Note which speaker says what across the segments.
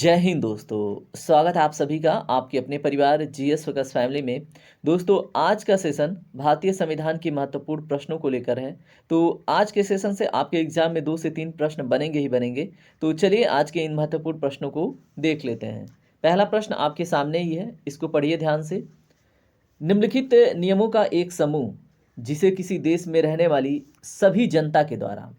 Speaker 1: जय हिंद दोस्तों, स्वागत है आप सभी का आपके अपने परिवार जीएस फोकस फैमिली में। दोस्तों, आज का सेशन भारतीय संविधान की महत्वपूर्ण प्रश्नों को लेकर है। तो आज के सेशन से आपके एग्जाम में 2 से 3 प्रश्न बनेंगे ही बनेंगे। तो चलिए आज के इन महत्वपूर्ण प्रश्नों को देख लेते हैं। पहला प्रश्न आपके सामने ही है, इसको पढ़िए ध्यान से। निम्नलिखित नियमों का एक समूह जिसे किसी देश में रहने वाली सभी जनता के द्वारा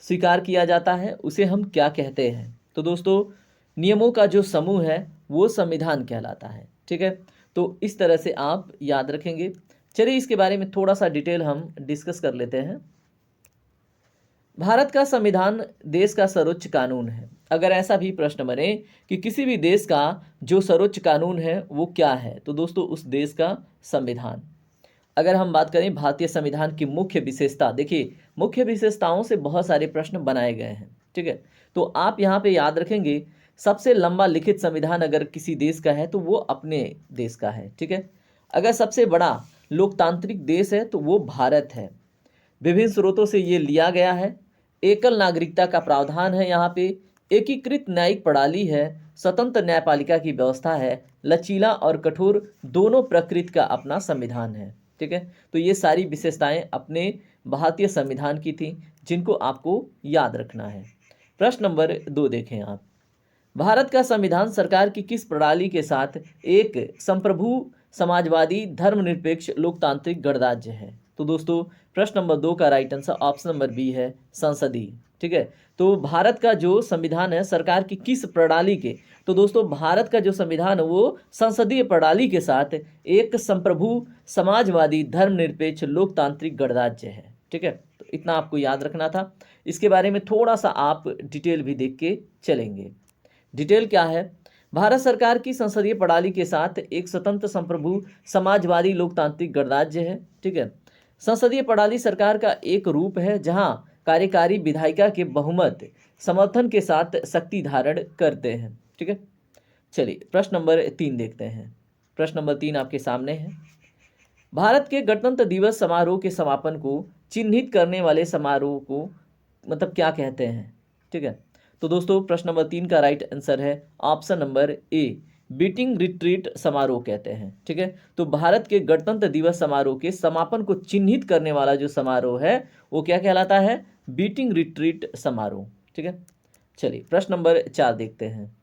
Speaker 1: स्वीकार किया जाता है, उसे हम क्या कहते हैं? तो दोस्तों, नियमों का जो समूह है वो संविधान कहलाता है। ठीक है, तो इस तरह से आप याद रखेंगे। चलिए इसके बारे में थोड़ा सा डिटेल हम डिस्कस कर लेते हैं। भारत का संविधान देश का सर्वोच्च कानून है। अगर ऐसा भी प्रश्न बने कि किसी भी देश का जो सर्वोच्च कानून है वो क्या है, तो दोस्तों उस देश का संविधान। अगर हम बात करें भारतीय संविधान की मुख्य विशेषता, देखिए मुख्य विशेषताओं से बहुत सारे प्रश्न बनाए गए हैं। ठीक है, तो आप यहाँ पे याद रखेंगे सबसे लंबा लिखित संविधान अगर किसी देश का है तो वो अपने देश का है। ठीक है, अगर सबसे बड़ा लोकतांत्रिक देश है तो वो भारत है। विभिन्न स्रोतों से ये लिया गया है। एकल नागरिकता का प्रावधान है यहाँ पे। एकीकृत न्यायिक प्रणाली है। स्वतंत्र न्यायपालिका की व्यवस्था है। लचीला और कठोर दोनों प्रकृति का अपना संविधान है। ठीक है, तो ये सारी विशेषताएं अपने भारतीय संविधान की थी जिनको आपको याद रखना है। प्रश्न नंबर 2 देखें आप। भारत का संविधान सरकार की किस प्रणाली के साथ एक संप्रभु समाजवादी धर्मनिरपेक्ष लोकतांत्रिक गणराज्य है? तो दोस्तों प्रश्न नंबर 2 का right answer option number B है, संसदीय। ठीक है, तो भारत का जो संविधान है सरकार की किस प्रणाली के, तो दोस्तों भारत का जो संविधान है वो संसदीय प्रणाली के साथ एक संप्रभु समाजवादी धर्मनिरपेक्ष लोकतांत्रिक गणराज्य है। ठीक है, तो इतना आपको याद रखना था। इसके बारे में थोड़ा सा आप डिटेल भी देख के चलेंगे। डिटेल क्या है? भारत सरकार की संसदीय प्रणाली के साथ एक स्वतंत्र संप्रभु समाजवादी लोकतांत्रिक गणराज्य है। ठीक है, संसदीय प्रणाली सरकार का एक रूप है जहां कार्यकारी विधायिका के बहुमत समर्थन के साथ शक्ति धारण करते हैं। ठीक है, चलिए प्रश्न नंबर 3 देखते हैं। प्रश्न नंबर 3 आपके सामने है। भारत के गणतंत्र दिवस समारोह के समापन को चिन्हित करने वाले समारोह को मतलब क्या कहते हैं? ठीक है, तो दोस्तों प्रश्न नंबर 3 का राइट आंसर है option number A, beating retreat समारोह कहते हैं। ठीक है, तो भारत के गणतंत्र दिवस समारोह के समापन को चिन्हित करने वाला जो समारोह है वो क्या कहलाता है? बीटिंग रिट्रीट समारोह। ठीक है, चलिए प्रश्न नंबर 4 देखते हैं।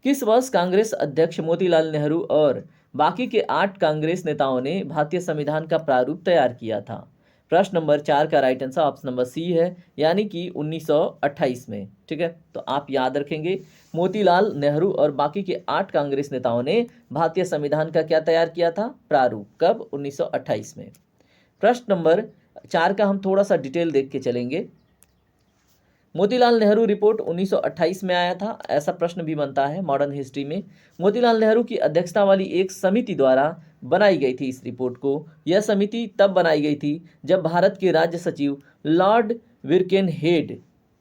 Speaker 1: किस वर्ष कांग्रेस अध्यक्ष मोतीलाल नेहरू और बाकी के 8 कांग्रेस नेताओं ने भारतीय संविधान का प्रारूप तैयार किया था? प्रश्न नंबर 4 का right answer option number C है, यानी कि 1928 में। ठीक है, तो आप याद रखेंगे मोतीलाल नेहरू और बाकी के 8 कांग्रेस नेताओं ने भारतीय संविधान का क्या तैयार किया था? प्रारूप। कब? 1928 में। प्रश्न नंबर 4 का हम थोड़ा सा डिटेल देख के चलेंगे। मोतीलाल नेहरू रिपोर्ट 1928 में आया था, ऐसा प्रश्न भी बनता है मॉडर्न हिस्ट्री में। मोतीलाल नेहरू की अध्यक्षता वाली एक समिति द्वारा बनाई गई थी इस रिपोर्ट को। यह समिति तब बनाई गई थी जब भारत के राज्य सचिव लॉर्ड विर्केनहेड,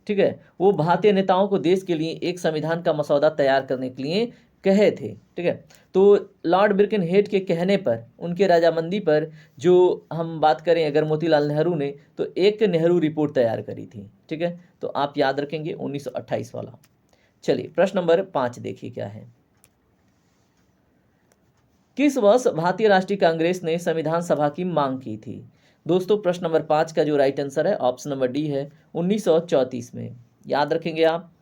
Speaker 1: ठीक है, वो भारतीय नेताओं को देश के लिए एक संविधान का मसौदा तैयार करने के लिए कहे थे। ठीक है, तो लॉर्ड बिरकिनहेड के कहने पर, उनके रजामंदी पर, जो हम बात करें अगर मोतीलाल नेहरू ने, तो एक नेहरू रिपोर्ट तैयार करी थी। ठीक है, तो आप याद रखेंगे 1928 वाला। चलिए प्रश्न नंबर 5 देखिए क्या है। किस वर्ष भारतीय राष्ट्रीय कांग्रेस ने संविधान सभा की मांग की थी? दोस्तों प्रश्न नंबर 5 का जो राइट आंसर है ऑप्शन नंबर डी है, 1934 में। याद रखेंगे आप।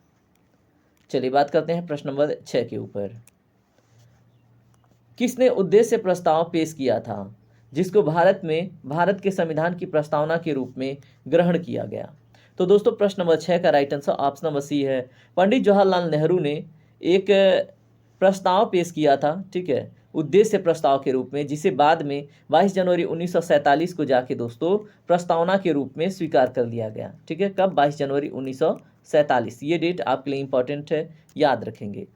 Speaker 1: चलिए बात करते हैं प्रश्न नंबर 6 के ऊपर। किसने उद्देश्य प्रस्ताव पेश किया था जिसको भारत के संविधान की प्रस्तावना के रूप में ग्रहण किया गया? तो दोस्तों प्रश्न नंबर 6 का right answer option number C है, पंडित जवाहरलाल नेहरू ने एक प्रस्ताव पेश किया था। ठीक है, उद्देश्य प्रस्ताव के रूप में, जिसे बाद में 22 जनवरी 1947 को जाके दोस्तों प्रस्तावना के रूप में स्वीकार कर लिया गया। ठीक है, कब? 22 जनवरी 1947। ये डेट आपके लिए इंपॉर्टेंट है, याद रखेंगे।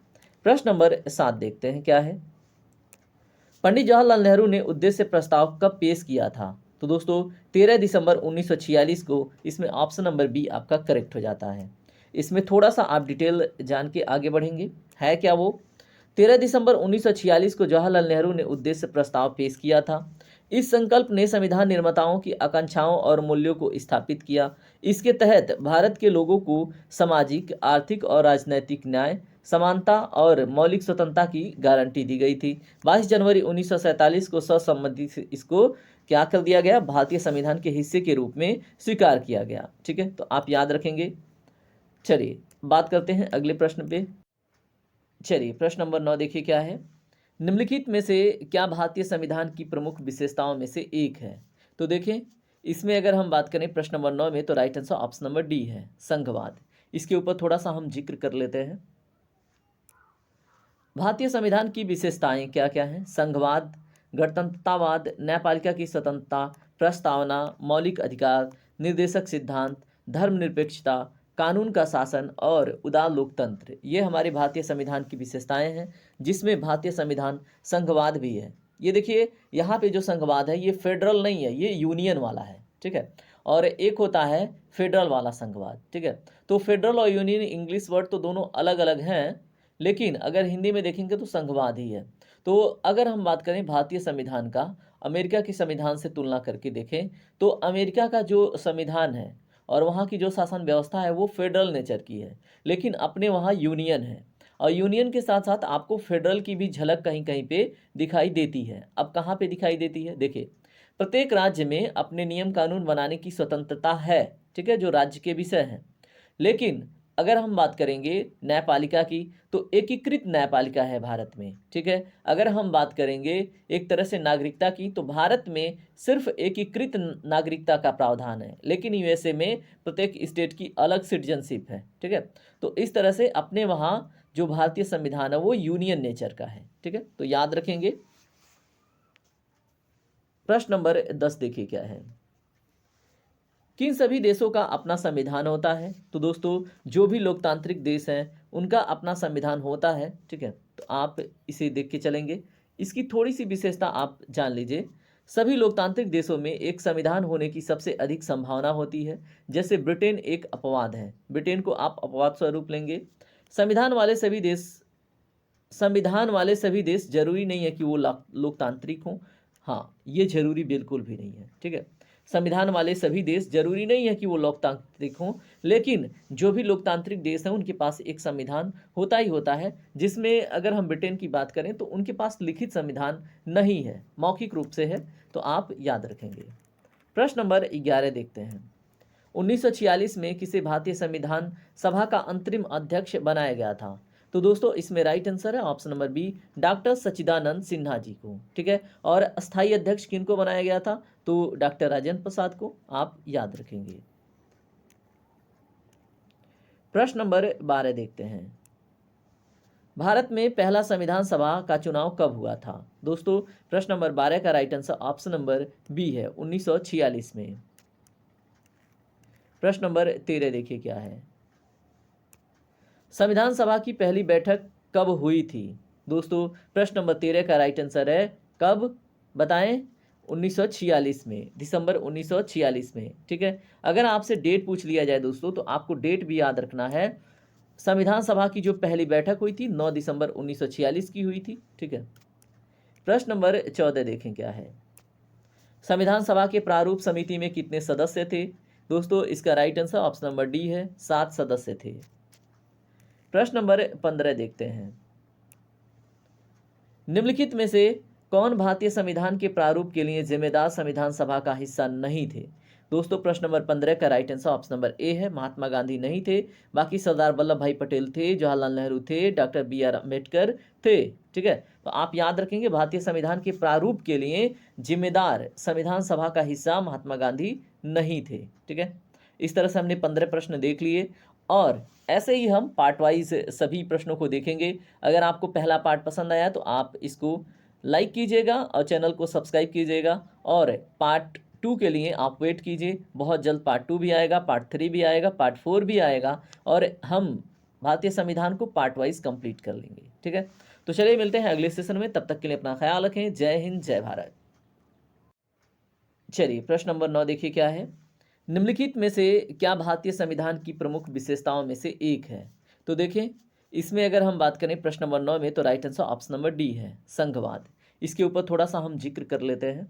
Speaker 1: प्रश्न नंबर 7 देखते हैं क्या है। पंडित जवाहरलाल नेहरू ने उद्देश्य प्रस्ताव कब पेश किया था? तो दोस्तों 13 दिसंबर 1946 को। इसमें ऑप्शन नंबर बी आपका करेक्ट हो जाता है। इसमें थोड़ा सा आप डिटेल जान के आगे बढ़ेंगे। है क्या वो? 13 दिसंबर 1946 को जवाहरलाल नेहरू ने उद्देश्य प्रस्ताव पेश किया था। इस संकल्प ने संविधान निर्माताओं की आकांक्षाओं और मूल्यों को स्थापित किया। इसके तहत भारत के लोगों को सामाजिक, आर्थिक और राजनैतिक न्याय, समानता और मौलिक स्वतंत्रता की गारंटी दी गई थी। 22 जनवरी 1947 को सर्वसम्मति से इसको क्या कर दिया गया, भारतीय संविधान के हिस्से के रूप में स्वीकार किया गया। ठीक है, तो आप याद रखेंगे। चलिए बात करते हैं अगले प्रश्न पे। चलिए प्रश्न नंबर 9 देखिए क्या है। निम्नलिखित में से क्या भारतीय संविधान की प्रमुख विशेषताओं में से एक है? तो देखें, इसमें अगर हम बात करें प्रश्न नंबर 9 में, तो right answer option number D है, संघवाद। इसके ऊपर थोड़ा सा हम जिक्र कर लेते हैं। भारतीय संविधान की विशेषताएं क्या क्या हैं? संघवाद, गणतंत्रतावाद, न्यायपालिका की स्वतंत्रता, प्रस्तावना, मौलिक अधिकार, निर्देशक सिद्धांत, धर्मनिरपेक्षता, कानून का शासन और उदार लोकतंत्र। ये हमारे भारतीय संविधान की विशेषताएं हैं, जिसमें भारतीय संविधान संघवाद भी है। ये देखिए, यहाँ पे जो संघवाद है ये फेडरल नहीं है, ये यूनियन वाला है। ठीक है, और एक होता है फेडरल वाला संघवाद। ठीक है, तो फेडरल और यूनियन इंग्लिश वर्ड तो दोनों अलग अलग हैं, लेकिन अगर हिंदी में देखेंगे तो संघवाद ही है। तो अगर हम बात करें भारतीय संविधान का अमेरिका के संविधान से तुलना करके देखें, तो अमेरिका का जो संविधान है और वहाँ की जो शासन व्यवस्था है वो फेडरल नेचर की है, लेकिन अपने वहाँ यूनियन है। और यूनियन के साथ साथ आपको फेडरल की भी झलक कहीं कहीं पे दिखाई देती है। अब कहाँ पे दिखाई देती है? देखिए, प्रत्येक राज्य में अपने नियम कानून बनाने की स्वतंत्रता है। ठीक है, जो राज्य के विषय हैं। लेकिन अगर हम बात करेंगे न्यायपालिका की, तो एकीकृत न्यायपालिका है भारत में। ठीक है, अगर हम बात करेंगे एक तरह से नागरिकता की, तो भारत में सिर्फ एकीकृत नागरिकता का प्रावधान है, लेकिन यूएसए में प्रत्येक स्टेट की अलग सिटीजनशिप है। ठीक है, तो इस तरह से अपने वहाँ जो भारतीय संविधान है वो यूनियन नेचर का है। ठीक है, तो याद रखेंगे। प्रश्न नंबर 10 देखिए क्या है। किन सभी देशों का अपना संविधान होता है? तो दोस्तों, जो भी लोकतांत्रिक देश हैं उनका अपना संविधान होता है। ठीक है, तो आप इसे देख के चलेंगे। इसकी थोड़ी सी विशेषता आप जान लीजिए। सभी लोकतांत्रिक देशों में एक संविधान होने की सबसे अधिक संभावना होती है। जैसे ब्रिटेन एक अपवाद है, ब्रिटेन को आप अपवाद स्वरूप लेंगे। संविधान वाले सभी देश संविधान वाले सभी देश जरूरी नहीं है कि वो लोकतांत्रिक हों। हाँ, ये जरूरी बिल्कुल भी नहीं है। ठीक है, संविधान वाले सभी देश जरूरी नहीं है कि वो लोकतांत्रिक हों, लेकिन जो भी लोकतांत्रिक देश हैं उनके पास एक संविधान होता ही होता है। जिसमें अगर हम ब्रिटेन की बात करें तो उनके पास लिखित संविधान नहीं है, मौखिक रूप से है। तो आप याद रखेंगे। प्रश्न नंबर 11 देखते हैं। 1946 में किसे भारतीय संविधान सभा का अंतरिम अध्यक्ष बनाया गया था? तो दोस्तों, इसमें राइट आंसर है ऑप्शन नंबर बी, डॉक्टर सच्चिदानंद सिन्हा जी को। ठीक है, और अस्थायी अध्यक्ष किनको बनाया गया था? तो डॉक्टर राजेंद्र प्रसाद को। आप याद रखेंगे। प्रश्न नंबर 12 देखते हैं। भारत में पहला संविधान सभा का चुनाव कब हुआ था? दोस्तों, प्रश्न नंबर 12 का right answer option number B है, 1946 में। प्रश्न नंबर 13 देखिए क्या है। संविधान सभा की पहली बैठक कब हुई थी? दोस्तों, प्रश्न नंबर 13 का राइट आंसर है कब, बताएं? 1946 में, दिसंबर 1946 में। ठीक है, अगर आपसे डेट पूछ लिया जाए दोस्तों, तो आपको डेट भी याद रखना है। संविधान सभा की जो पहली बैठक हुई थी 9 दिसंबर 1946 की हुई थी। ठीक है, प्रश्न नंबर 14 देखें क्या है। संविधान सभा के प्रारूप समिति में कितने सदस्य थे? दोस्तों, इसका right answer option number D है, 7 सदस्य थे। प्रश्न नंबर 15 देखते हैं। निम्नलिखित में से कौन भारतीय संविधान के प्रारूप के लिए जिम्मेदार संविधान सभा का हिस्सा नहीं थे? दोस्तों, प्रश्न नंबर 15 का right answer option number A है, महात्मा गांधी नहीं थे। बाकी सरदार वल्लभ भाई पटेल थे, जवाहरलाल नेहरू थे, डॉक्टर बी.आर. अम्बेडकर थे। ठीक है, तो आप याद रखेंगे भारतीय संविधान के प्रारूप के लिए जिम्मेदार संविधान सभा का हिस्सा महात्मा गांधी नहीं थे। ठीक है, इस तरह से हमने 15 प्रश्न देख लिए, और ऐसे ही हम पार्ट वाइज सभी प्रश्नों को देखेंगे। अगर आपको पहला पार्ट पसंद आया तो आप इसको लाइक कीजिएगा और चैनल को सब्सक्राइब कीजिएगा, और पार्ट 2 के लिए आप वेट कीजिए। बहुत जल्द पार्ट 2 भी आएगा, पार्ट 3 भी आएगा, पार्ट 4 भी आएगा, और हम भारतीय संविधान को पार्ट वाइज कंप्लीट कर लेंगे। ठीक है, तो चलिए मिलते हैं अगले सेशन में। तब तक के लिए अपना ख्याल रखें। जय हिंद, जय भारत। चलिए प्रश्न नंबर 9 देखिए क्या है। निम्नलिखित में से क्या भारतीय संविधान की प्रमुख विशेषताओं में से एक है? तो देखें, इसमें अगर हम बात करें प्रश्न नंबर 9 में, तो right answer option number D है, संघवाद। इसके ऊपर थोड़ा सा हम जिक्र कर लेते हैं।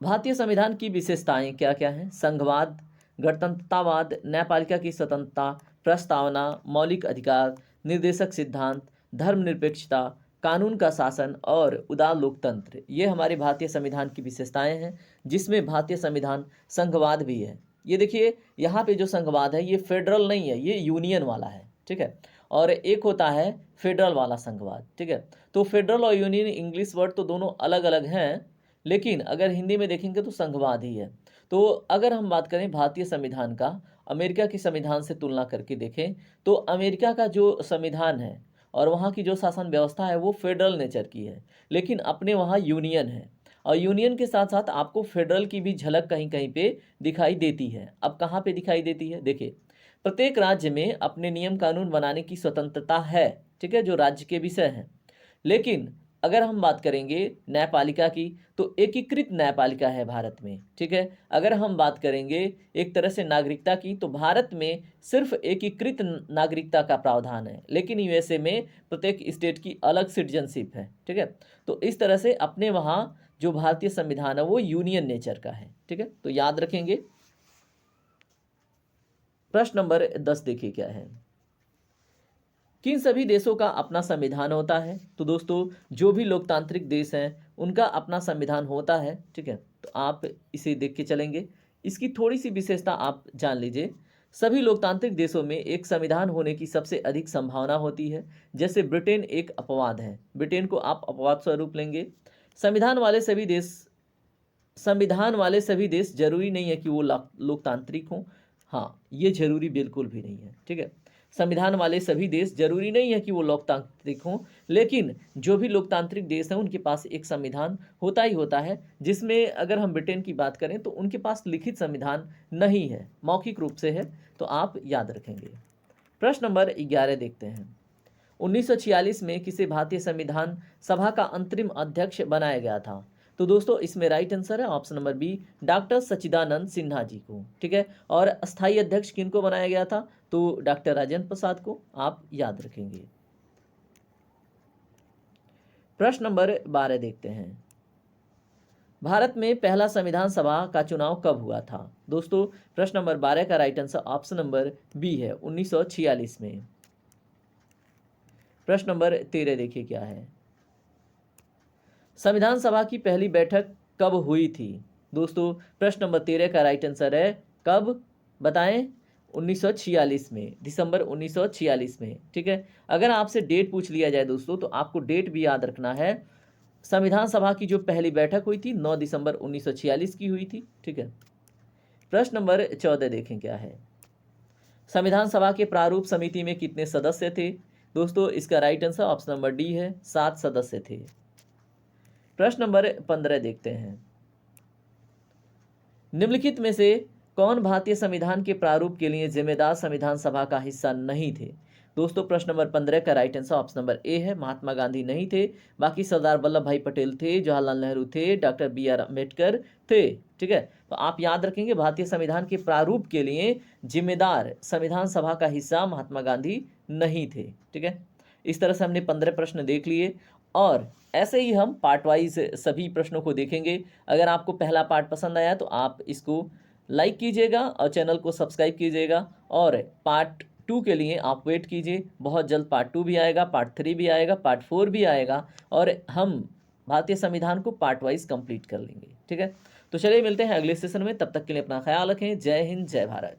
Speaker 1: भारतीय संविधान की विशेषताएं क्या क्या हैं? संघवाद, गणतंत्रतावाद, न्यायपालिका की स्वतंत्रता, प्रस्तावना, मौलिक अधिकार, निर्देशक सिद्धांत, धर्मनिरपेक्षता, कानून का शासन और उदार लोकतंत्र। ये हमारे भारतीय संविधान की विशेषताएं हैं, जिसमें भारतीय संविधान संघवाद भी है। ये देखिए, यहाँ पे जो संघवाद है ये फेडरल नहीं है, ये यूनियन वाला है, ठीक है। और एक होता है फेडरल वाला संघवाद, ठीक है। तो फेडरल और यूनियन इंग्लिश वर्ड तो दोनों अलग अलग हैं, लेकिन अगर हिंदी में देखेंगे तो संघवाद ही है। तो अगर हम बात करें भारतीय संविधान का अमेरिका के संविधान से तुलना करके देखें, तो अमेरिका का जो संविधान है और वहाँ की जो शासन व्यवस्था है वो फेडरल नेचर की है, लेकिन अपने वहाँ यूनियन है। और यूनियन के साथ साथ आपको फेडरल की भी झलक कहीं कहीं पे दिखाई देती है। अब कहाँ पे दिखाई देती है? देखिए, प्रत्येक राज्य में अपने नियम कानून बनाने की स्वतंत्रता है, ठीक है, जो राज्य के विषय हैं। लेकिन अगर हम बात करेंगे न्यायपालिका की, तो एकीकृत न्यायपालिका है भारत में, ठीक है। अगर हम बात करेंगे एक तरह से नागरिकता की, तो भारत में सिर्फ एकीकृत नागरिकता का प्रावधान है, लेकिन यूएसए में प्रत्येक स्टेट की अलग सिटीजनशिप है, ठीक है। तो इस तरह से अपने वहाँ जो भारतीय संविधान है वो यूनियन नेचर का है, ठीक है। तो याद रखेंगे। प्रश्न नंबर 10 देखिए क्या है। किन सभी देशों का अपना संविधान होता है? तो दोस्तों, जो भी लोकतांत्रिक देश हैं उनका अपना संविधान होता है, ठीक है। तो आप इसे देख के चलेंगे। इसकी थोड़ी सी विशेषता आप जान लीजिए। सभी लोकतांत्रिक देशों में एक संविधान होने की सबसे अधिक संभावना होती है। जैसे ब्रिटेन एक अपवाद है, ब्रिटेन को आप अपवाद स्वरूप लेंगे। संविधान वाले सभी देश संविधान वाले सभी देश जरूरी नहीं है कि वो लोकतांत्रिक हों। हाँ, ये जरूरी बिल्कुल भी नहीं है, ठीक है। संविधान वाले सभी देश जरूरी नहीं है कि वो लोकतांत्रिक हों, लेकिन जो भी लोकतांत्रिक देश हैं उनके पास एक संविधान होता ही होता है, जिसमें अगर हम ब्रिटेन की बात करें तो उनके पास लिखित संविधान नहीं है, मौखिक रूप से है। तो आप याद रखेंगे। प्रश्न नंबर 11 देखते हैं। 1946 में किसे भारतीय संविधान सभा का अंतरिम अध्यक्ष बनाया गया था? तो दोस्तों, इसमें राइट आंसर है ऑप्शन नंबर बी, डॉक्टर सच्चिदानंद सिन्हा जी को, ठीक है। और अस्थायी अध्यक्ष किनको बनाया गया था? तो डॉक्टर राजेंद्र प्रसाद को। आप याद रखेंगे। प्रश्न नंबर 12 देखते हैं। भारत में पहला संविधान सभा का चुनाव कब हुआ था? दोस्तों, प्रश्न नंबर 12 का right answer option number B है, 1946 में। प्रश्न नंबर 13 देखिए क्या है। संविधान सभा की पहली बैठक कब हुई थी? दोस्तों, प्रश्न नंबर 13 का राइट आंसर है कब, बताएं? 1946 में, दिसंबर 1946 में, ठीक है। अगर आपसे डेट पूछ लिया जाए दोस्तों, तो आपको डेट भी याद रखना है। संविधान सभा की जो पहली बैठक हुई थी 9 दिसंबर 1946 की हुई थी, ठीक है। प्रश्न नंबर 14 देखें क्या है। संविधान सभा के प्रारूप समिति में कितने सदस्य थे? दोस्तों, इसका right answer option number D है, 7 सदस्य थे। प्रश्न नंबर 15 देखते हैं। निम्नलिखित में से कौन भारतीय संविधान के प्रारूप के लिए जिम्मेदार संविधान सभा का हिस्सा नहीं थे? दोस्तों, प्रश्न नंबर 15 का right answer option number A है, महात्मा गांधी नहीं थे। बाकी सरदार वल्लभ भाई पटेल थे, जवाहरलाल नेहरू थे, डॉक्टर बी.आर. अम्बेडकर थे, ठीक है। तो आप याद रखेंगे, भारतीय संविधान के प्रारूप के लिए जिम्मेदार संविधान सभा का हिस्सा महात्मा गांधी नहीं थे, ठीक है। इस तरह से हमने 15 प्रश्न देख लिए, और ऐसे ही हम पार्ट वाइज सभी प्रश्नों को देखेंगे। अगर आपको पहला पार्ट पसंद आया तो आप इसको लाइक कीजिएगा और चैनल को सब्सक्राइब कीजिएगा, और पार्ट 2 के लिए आप वेट कीजिए। बहुत जल्द पार्ट 2 भी आएगा, पार्ट 3 भी आएगा, पार्ट 4 भी आएगा, और हम भारतीय संविधान को पार्ट वाइज कंप्लीट कर लेंगे, ठीक है। तो चलिए मिलते हैं अगले सेशन में, तब तक के लिए अपना ख्याल रखें। जय हिंद, जय भारत।